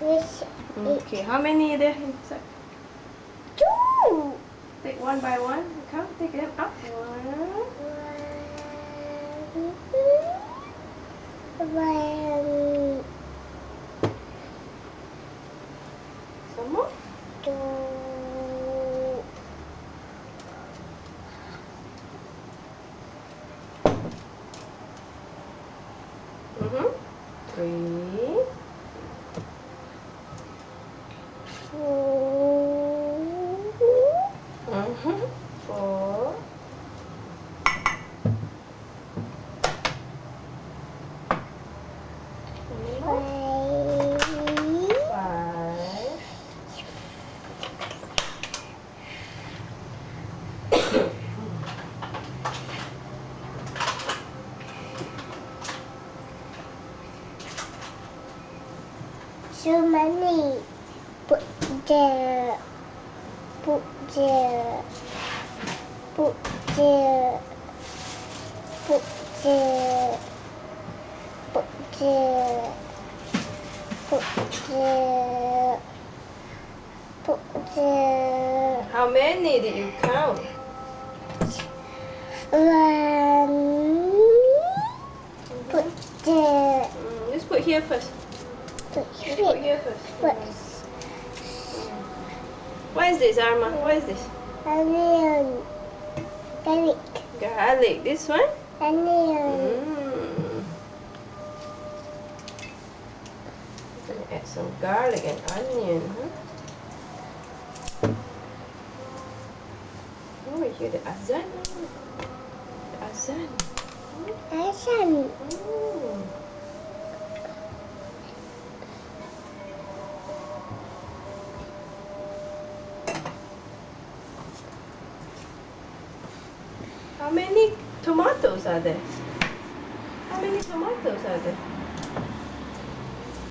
Yes. Okay, how many are there inside? 2. Take one by one. Come, take them up. One. Some more. 2. Three. 4. 4. 5. 5. So many. Put there. Put there. Put there. Put there. Put there. Put there. Put there. How many did you count? 1. Put there. Just put here first. Put Just put here. here first. Put What is this, Arma? What is this? onion. Garlic. Garlic. This one? Onion. Gonna add some garlic and onion, huh? Oh, you hear the azan? The azan. Asam. Mm. How many tomatoes are there? How many tomatoes are there?